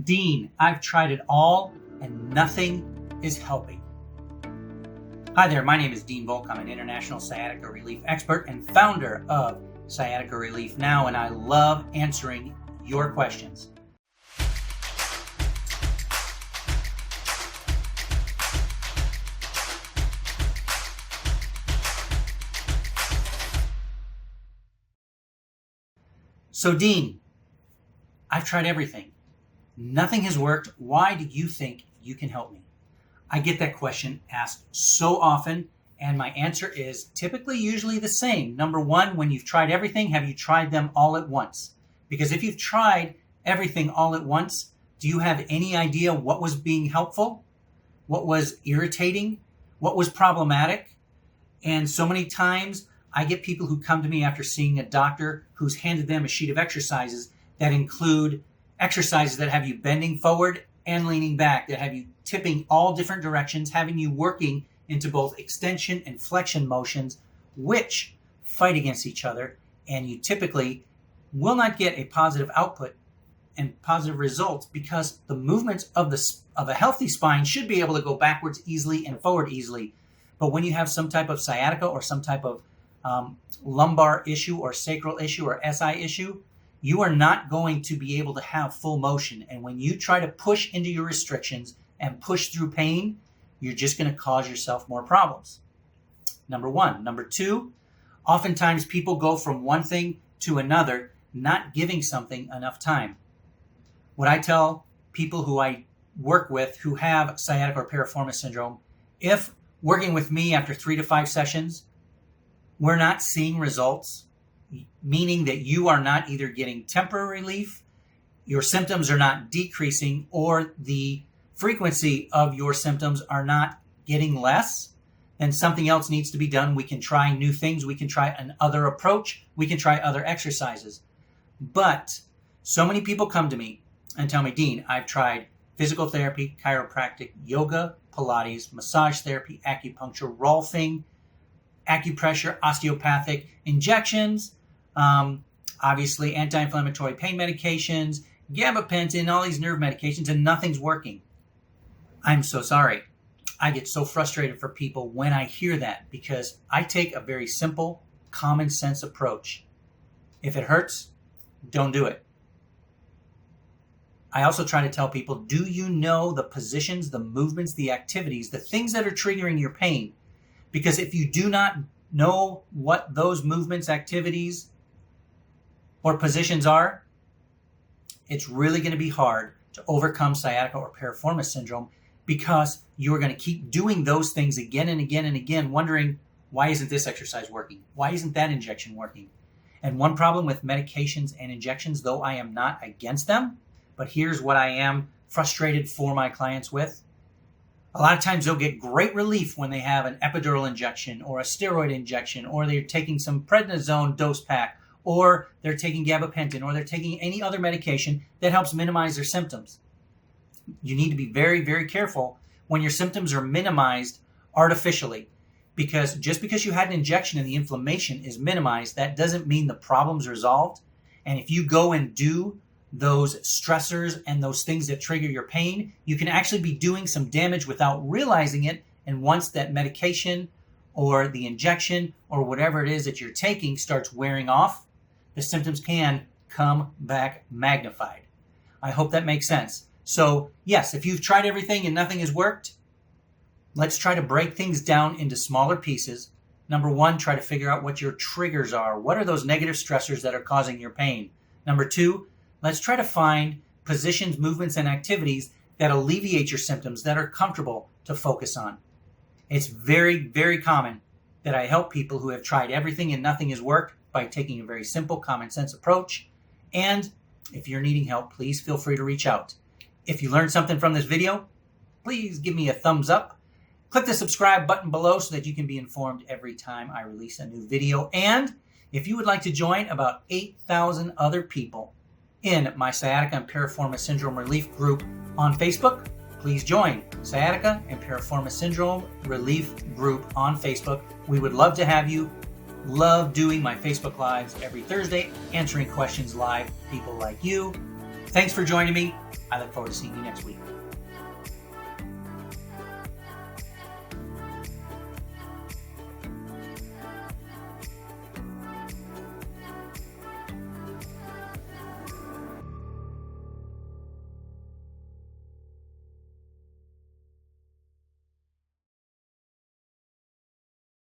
Dean, I've tried it all and nothing is helping. Hi there, my name is Dean Volk. I'm an international sciatica relief expert and founder of Sciatica Relief Now, and I love answering your questions. So Dean, I've tried everything. Nothing has worked. Why do you think you can help me? I get that question asked so often, and my answer is typically usually the same. Number one, when you've tried everything, have you tried them all at once? Because if you've tried everything all at once, do you have any idea what was being helpful? What was irritating? What was problematic? And so many times I get people who come to me after seeing a doctor who's handed them a sheet of exercises that include exercises that have you bending forward and leaning back, that have you tipping all different directions, having you working into both extension and flexion motions, which fight against each other, and you typically will not get a positive output and positive results because the movements of a healthy spine should be able to go backwards easily and forward easily. But when you have some type of sciatica or some type of lumbar issue or sacral issue or SI issue, you are not going to be able to have full motion. And when you try to push into your restrictions and push through pain, you're just going to cause yourself more problems. Number one. Number two, oftentimes people go from one thing to another, not giving something enough time. What I tell people who I work with who have sciatica or piriformis syndrome, if working with me after 3 to 5 sessions, we're not seeing results, meaning that you are not either getting temporary relief, your symptoms are not decreasing, or the frequency of your symptoms are not getting less, then something else needs to be done. We can try new things. We can try another approach. We can try other exercises. But so many people come to me and tell me, Dean, I've tried physical therapy, chiropractic, yoga, Pilates, massage therapy, acupuncture, rolfing, acupressure, osteopathic injections, obviously anti-inflammatory pain medications, gabapentin, all these nerve medications, and nothing's working. I'm so sorry. I get so frustrated for people when I hear that because I take a very simple, common sense approach. If it hurts, don't do it. I also try to tell people, do you know the positions, the movements, the activities, the things that are triggering your pain? Because if you do not know what those movements, activities, or positions are, it's really going to be hard to overcome sciatica or piriformis syndrome because you're going to keep doing those things again and again and again, wondering, why isn't this exercise working? Why isn't that injection working? And one problem with medications and injections, though I am not against them, but here's what I am frustrated for my clients with. A lot of times they'll get great relief when they have an epidural injection or a steroid injection, or they're taking some prednisone dose pack, or they're taking gabapentin, or they're taking any other medication that helps minimize their symptoms. You need to be very, very careful when your symptoms are minimized artificially, because just because you had an injection and the inflammation is minimized, that doesn't mean the problem's resolved. And if you go and do those stressors and those things that trigger your pain, you can actually be doing some damage without realizing it. And once that medication or the injection or whatever it is that you're taking starts wearing off, the symptoms can come back magnified. I hope that makes sense. So yes, if you've tried everything and nothing has worked, let's try to break things down into smaller pieces. Number one, try to figure out what your triggers are. What are those negative stressors that are causing your pain? Number two, let's try to find positions, movements, and activities that alleviate your symptoms, that are comfortable to focus on. It's very, very common that I help people who have tried everything and nothing has worked by taking a very simple, common sense approach. And if you're needing help, please feel free to reach out. If you learned something from this video, please give me a thumbs up. Click the subscribe button below so that you can be informed every time I release a new video. And if you would like to join about 8,000 other people in my Sciatica and Piriformis Syndrome Relief Group on Facebook, please join Sciatica and Piriformis Syndrome Relief Group on Facebook. We would love to have you. Love doing my Facebook Lives every Thursday, answering questions live, people like you. Thanks for joining me. I look forward to seeing you next week.